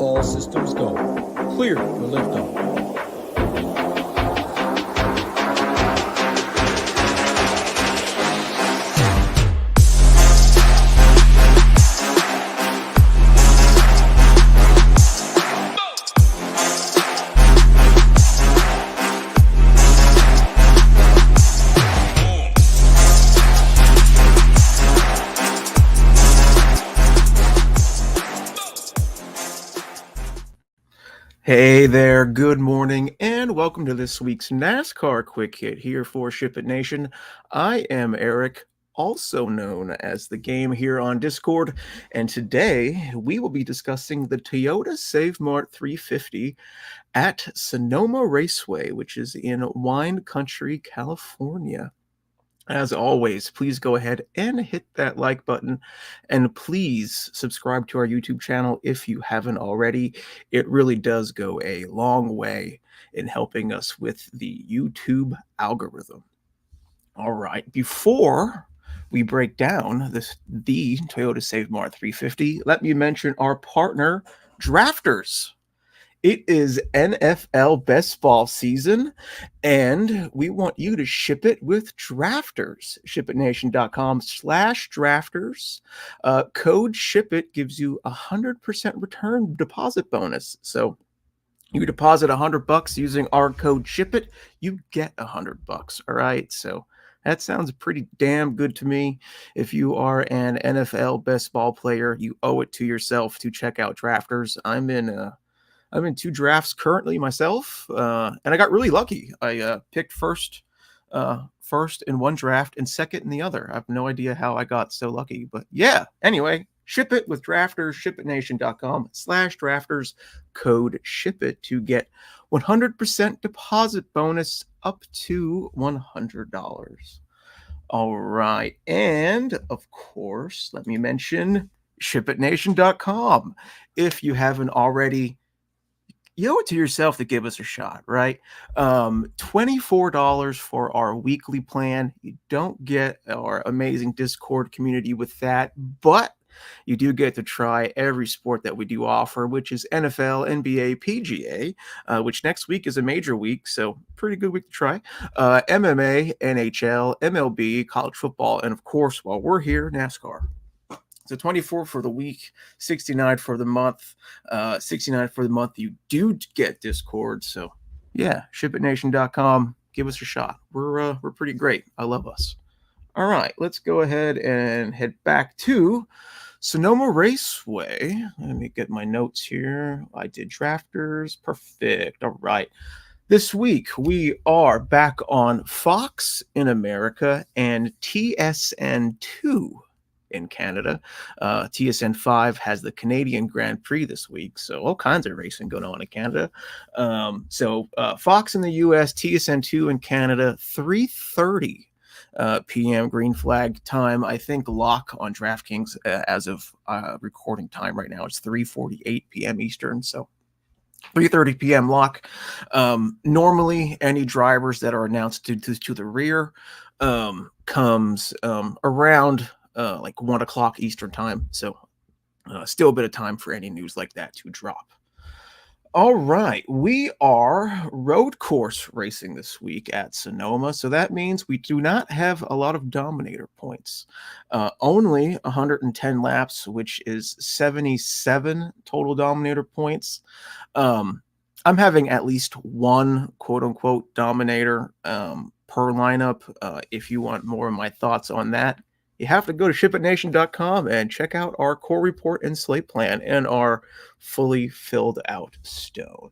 All systems go. Clear for liftoff. Hey there, good morning, and welcome to this week's NASCAR Quick Hit here for SHIPIT Nation. I am Eric, also known as TheGame here on Discord, and today we will be discussing the Toyota Save Mart 350 at Sonoma Raceway, which is in Wine Country, California. As always, please go ahead and hit that like button, and please subscribe to our YouTube channel if you haven't already. It really does go a long way in helping us with the YouTube algorithm. All right, before we break down the Toyota Save Mart 350, let me mention our partner, Drafters. It is NFL best ball season, and we want you to ship it with Drafters. ShipItNation.com/drafters. Code SHIPIT gives you 100% return deposit bonus. So you deposit $100 using our code SHIPIT, you get $100. All right, so that sounds pretty damn good to me. If you are an NFL best ball player, you owe it to yourself to check out Drafters. I'm in two drafts currently myself, and I got really lucky. I picked first in one draft and second in the other. I have no idea how I got so lucky, but yeah. Anyway, ship it with Drafters, ShipItNation.com/drafters, code SHIPIT to get 100% deposit bonus up to $100. All right, and of course, let me mention ShipItNation.com. If you haven't already, you owe it to yourself to give us a shot, right? $24 for our weekly plan. You don't get our amazing Discord community with that, but you do get to try every sport that we do offer, which is NFL, NBA, PGA, which next week is a major week, so pretty good week to try. MMA, NHL, MLB, college football, and of course, while we're here, NASCAR. So 24 for the week, 69 for the month. 69 for the month. You do get Discord. So yeah, ShipItNation.com. Give us a shot. We're pretty great. I love us. All right, let's go ahead and head back to Sonoma Raceway. Let me get my notes here. I did Drafters. Perfect. All right. This week, we are back on Fox in America and TSN2 in Canada. TSN5 has the Canadian Grand Prix this week, so all kinds of racing going on in Canada. So Fox in the US, TSN2 in Canada, 3:30 p.m. green flag time. I think lock on DraftKings as of recording time right now. It's 3:48 p.m. Eastern, so 3:30 p.m. lock. Normally, any drivers that are announced to the rear comes around like 1 o'clock Eastern time. So still a bit of time for any news like that to drop. All right, we are road course racing this week at Sonoma. So that means we do not have a lot of Dominator points. Only 110 laps, which is 77 total Dominator points. I'm having at least one quote-unquote Dominator per lineup. If you want more of my thoughts on that, you have to go to ShipItNation.com and check out our core report and slate plan and our fully filled out stone.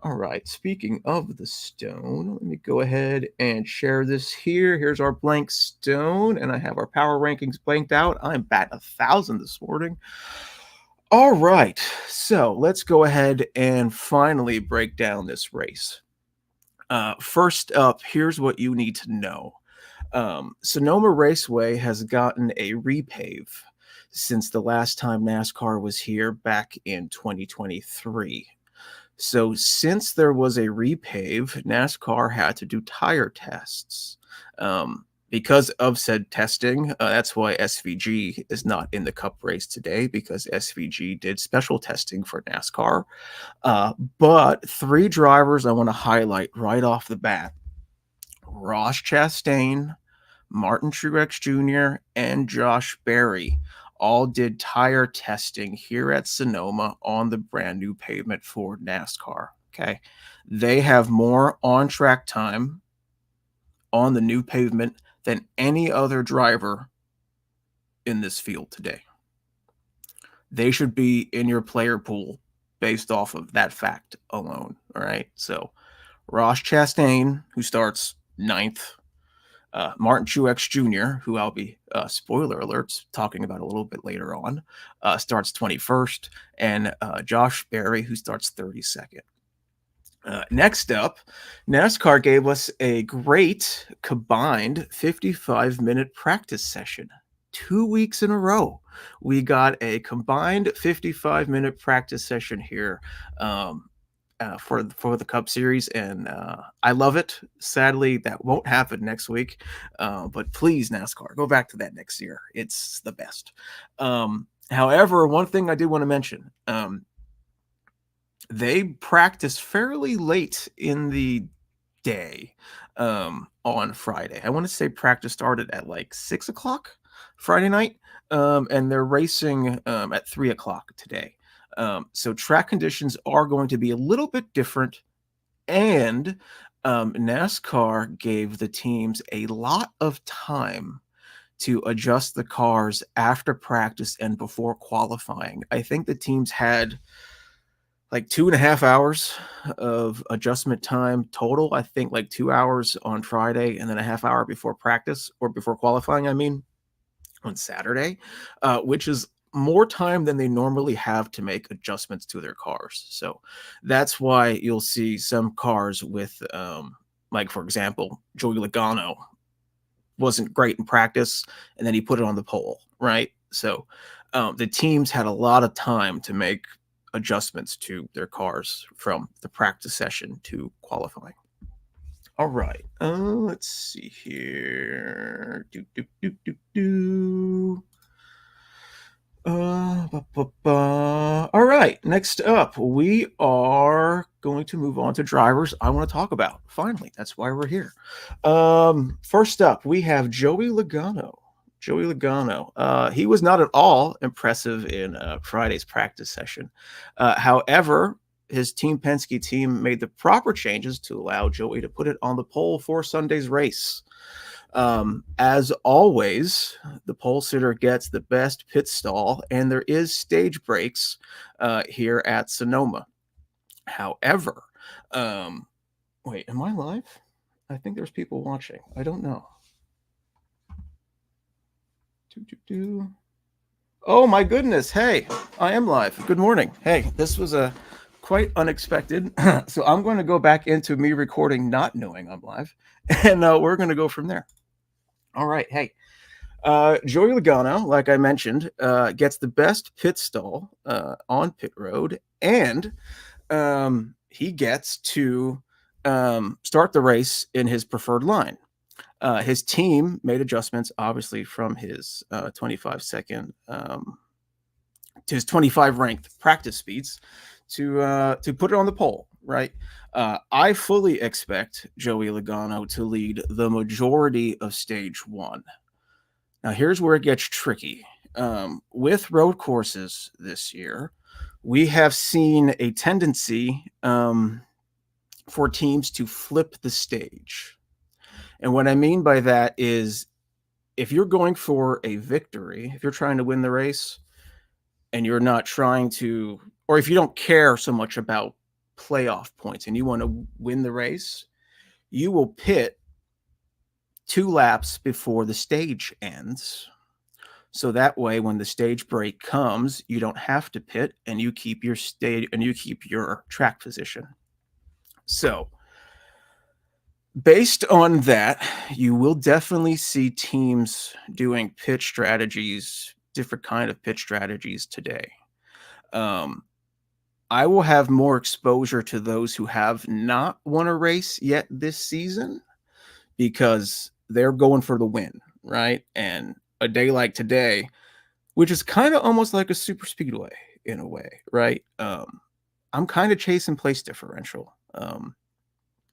All right, speaking of the stone, let me go ahead and share this here. Here's our blank stone, and I have our power rankings blanked out. I'm batting 1,000 this morning. All right, so let's go ahead and finally break down this race. First up, here's what you need to know. Sonoma Raceway has gotten a repave since the last time NASCAR was here back in 2023. So since there was a repave, NASCAR had to do tire tests. because of said testing, that's why SVG is not in the Cup race today, because SVG did special testing for NASCAR. But 3 drivers I want to highlight right off the bat: Ross Chastain, Martin Truex Jr., and Josh Berry all did tire testing here at Sonoma on the brand new pavement for NASCAR. Okay. They have more on track time on the new pavement than any other driver in this field today. They should be in your player pool based off of that fact alone. All right. So Ross Chastain, who starts 9th, Martin Truex Jr., who I'll be, spoiler alerts, talking about a little bit later on, starts 21st, and Josh Berry, who starts 32nd. Next up, NASCAR gave us a great combined 55-minute practice session. 2 weeks in a row, we got a combined 55-minute practice session here for the Cup Series, and I love it. Sadly, that won't happen next week, but please, NASCAR, go back to that next year. It's the best. However, one thing I do want to mention, they practice fairly late in the day on Friday. I want to say practice started at like 6 o'clock Friday night, and they're racing at 3 o'clock today. So track conditions are going to be a little bit different, and NASCAR gave the teams a lot of time to adjust the cars after practice and before qualifying. I think the teams had like 2.5 hours of adjustment time total. I think like 2 hours on Friday and then a half hour before practice, or before qualifying, I mean, on Saturday, which is more time than they normally have to make adjustments to their cars. So that's why you'll see some cars with, like, for example, Joey Logano wasn't great in practice, and then he put it on the pole, right? So the teams had a lot of time to make adjustments to their cars from the practice session to qualifying. All right, let's see here. All right, next up, we are going to move on to drivers I want to talk about. Finally, that's why we're here. First up, we have Joey Logano. Joey Logano. He was not at all impressive in Friday's practice session. However, his Team Penske team made the proper changes to allow Joey to put it on the pole for Sunday's race. As always, the pole sitter gets the best pit stall, and there is stage breaks here at Sonoma. However, wait, am I live? I think there's people watching. I don't know. Oh my goodness. Hey, I am live. Good morning. Hey, this was a quite unexpected. So I'm going to go back into me recording not knowing I'm live, and we're going to go from there. All right. Hey, Joey Logano, like I mentioned, gets the best pit stall on pit road, and he gets to start the race in his preferred line. His team made adjustments, obviously, from his 25-second to his 25 ranked practice speeds to put it on the pole, right? I fully expect Joey Logano to lead the majority of stage 1. Now, here's where it gets tricky. With road courses this year, we have seen a tendency for teams to flip the stage. And what I mean by that is, if you're going for a victory, if you're trying to win the race, and you're not trying to, or if you don't care so much about playoff points and you want to win the race, you will pit 2 laps before the stage ends. So that way, when the stage break comes, you don't have to pit, and you keep your stage and you keep your track position. So based on that, you will definitely see teams doing pit strategies, different kind of pit strategies today. I will have more exposure to those who have not won a race yet this season, because they're going for the win, right? And a day like today, which is kind of almost like a super speedway in a way, right? I'm kind of chasing place differential.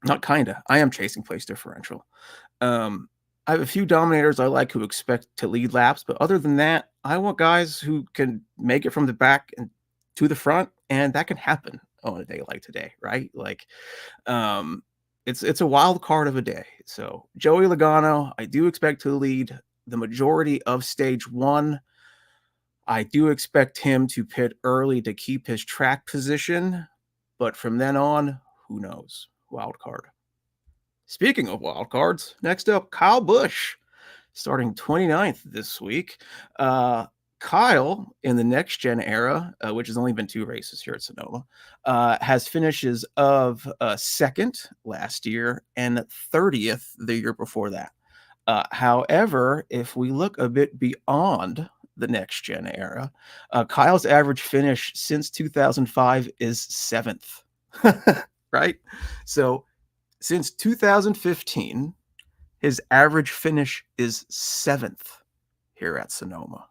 Not kind of, I am chasing place differential. I have a few dominators I like who expect to lead laps, but other than that, I want guys who can make it from the back and to the front, and that can happen on a day like today, right? Like, it's a wild card of a day. So Joey Logano, I do expect to lead the majority of stage one. I do expect him to pit early to keep his track position, but from then on, who knows? Wild card. Speaking of wild cards, next up, Kyle Busch, starting 29th this week. Kyle, in the next gen era, which has only been 2 races here at Sonoma, has finishes of second last year and 30th the year before that. However, if we look a bit beyond the next gen era, Kyle's average finish since 2005 is 7th, right? So since 2015, his average finish is 7th here at Sonoma.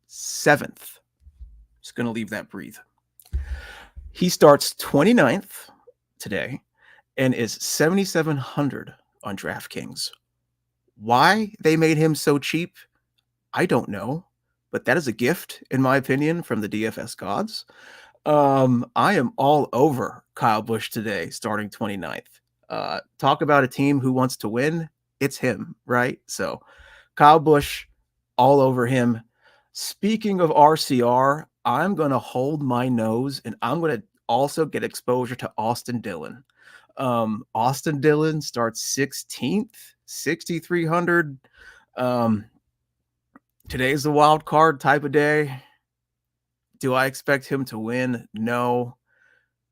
7th. Just going to leave that breathe. He starts 29th today and is 7,700 on DraftKings. Why they made him so cheap, I don't know, but that is a gift, in my opinion, from the DFS gods. I am all over Kyle Busch today, starting 29th. Talk about a team who wants to win. It's him, right? So Kyle Busch, all over him. Speaking of RCR, I'm going to hold my nose and I'm going to also get exposure to Austin Dillon. Austin Dillon starts 16th, 6,300. Today's the wild card type of day. Do I expect him to win? No.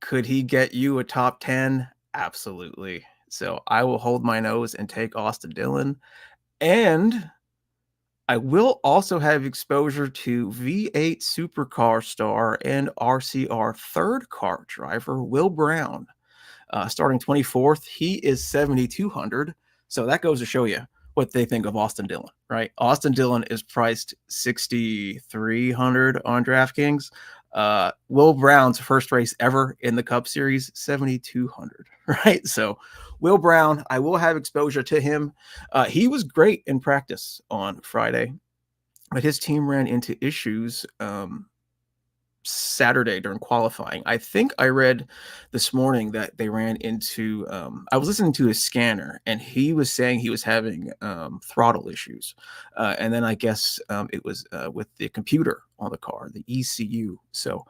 Could he get you a top 10? Absolutely. So I will hold my nose and take Austin Dillon. And I will also have exposure to V8 supercar star and RCR third car driver, Will Brown. Starting 24th, he is 7,200. So that goes to show you what they think of Austin Dillon, right? Austin Dillon is priced 6,300 on DraftKings. Will Brown's first race ever in the Cup Series, 7,200, right? So Will Brown, I will have exposure to him. He was great in practice on Friday, but his team ran into issues Saturday during qualifying. I think I read this morning that they ran into I was listening to his scanner and he was saying he was having throttle issues, and then I guess it was with the computer on the car, the ECU. So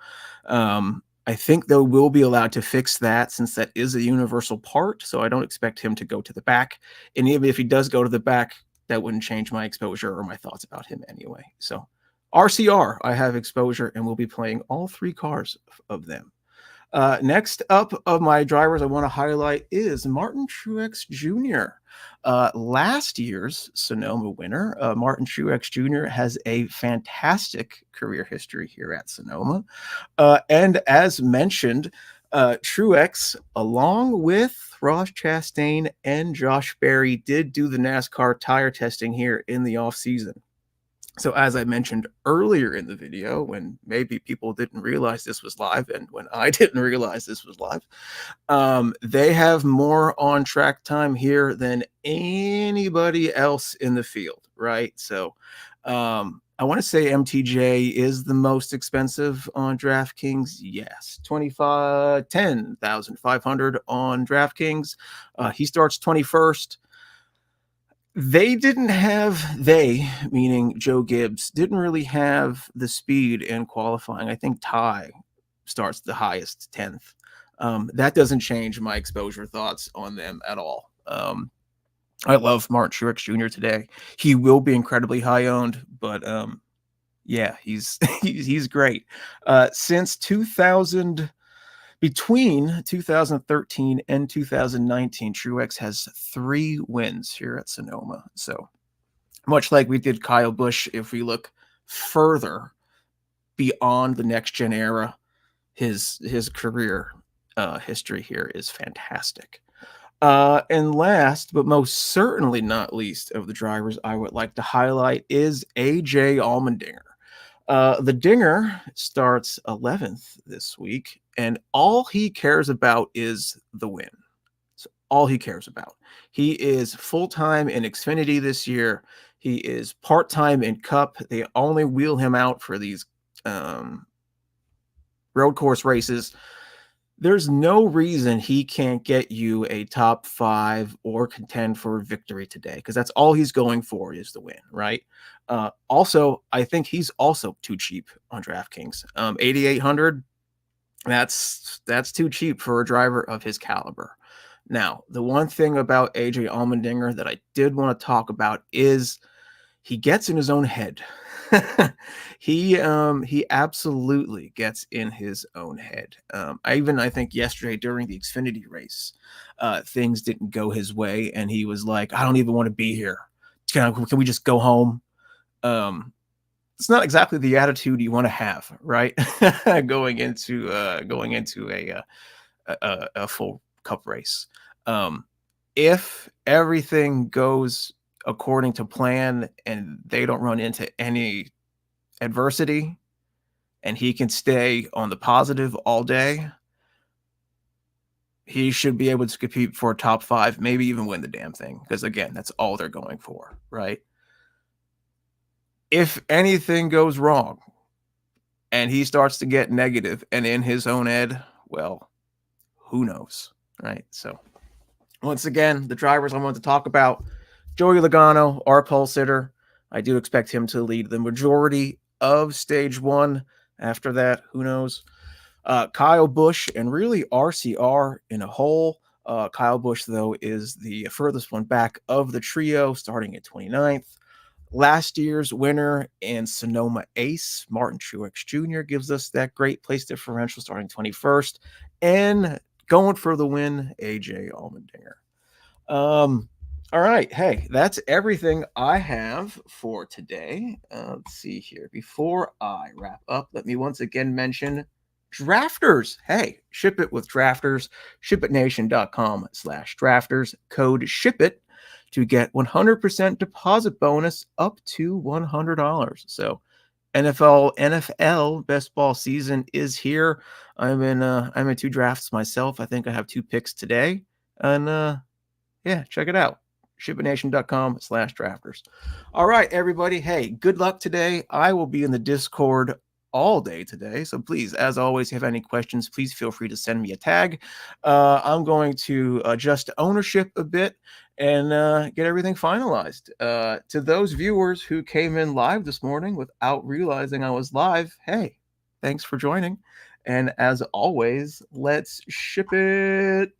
I think they will be allowed to fix that since that is a universal part, so I don't expect him to go to the back, and even if he does go to the back, that wouldn't change my exposure or my thoughts about him anyway. So RCR, I have exposure, and we'll be playing all 3 cars of them. Next up of my drivers I want to highlight is Martin Truex Jr. Last year's Sonoma winner. Martin Truex Jr. has a fantastic career history here at Sonoma. And as mentioned, Truex, along with Ross Chastain and Josh Berry, did do the NASCAR tire testing here in the offseason. So as I mentioned earlier in the video, when maybe people didn't realize this was live and when I didn't realize this was live, they have more on track time here than anybody else in the field, right? So I want to say MTJ is the most expensive on DraftKings. Yes, 10,500 on DraftKings. He starts 21st. They didn't have, meaning Joe Gibbs, didn't really have the speed in qualifying. I think Ty starts the highest, 10th. That doesn't change my exposure thoughts on them at all. I love Mart Truex Jr. today. He will be incredibly high owned, but yeah, he's he's great. Since 2000. Between 2013 and 2019, Truex has 3 wins here at Sonoma. So much like we did Kyle Busch, if we look further beyond the next gen era, his career history here is fantastic. And last, but most certainly not least of the drivers I would like to highlight is AJ Allmendinger. The Dinger starts 11th this week, and all he cares about is the win. That's all he cares about. He is full-time in Xfinity this year. He is part-time in Cup. They only wheel him out for these road course races. There's no reason he can't get you a top 5 or contend for a victory today, because that's all he's going for is the win, right? Also, I think he's also too cheap on DraftKings. 8,800, that's too cheap for a driver of his caliber. Now, the one thing about AJ Allmendinger that I did want to talk about is he gets in his own head. He absolutely gets in his own head. I think yesterday during the Xfinity race, things didn't go his way, and he was like, "I don't even want to be here. Can we just go home?" It's not exactly the attitude you want to have, right? going into a full Cup race. If everything goes according to plan and they don't run into any adversity and he can stay on the positive all day, he should be able to compete for a top 5, maybe even win the damn thing, because again, that's all they're going for, right? If anything goes wrong and he starts to get negative and in his own head, well, who knows, right? So once again, the drivers I want to talk about: Joey Logano, our pole sitter. I do expect him to lead the majority of stage 1. After that, who knows? Kyle Busch and really RCR in a whole. Kyle Busch, though, is the furthest one back of the trio, starting at 29th. Last year's winner and Sonoma ace, Martin Truex Jr., gives us that great place differential, starting 21st. And going for the win, AJ Allmendinger. All right. Hey, that's everything I have for today. Let's see here. Before I wrap up, let me once again mention Drafters. Hey, ship it with Drafters. ShipItNation.com/Drafters. Code SHIPIT to get 100% deposit bonus up to $100. So NFL best ball season is here. I'm in 2 drafts myself. I think I have 2 picks today. And yeah, check it out. ShipItNation.com/Drafters. All right, everybody. Hey, good luck today. I will be in the Discord all day today. So please, as always, if you have any questions, please feel free to send me a tag. I'm going to adjust ownership a bit and get everything finalized. To those viewers who came in live this morning without realizing I was live, hey, thanks for joining. And as always, let's ship it.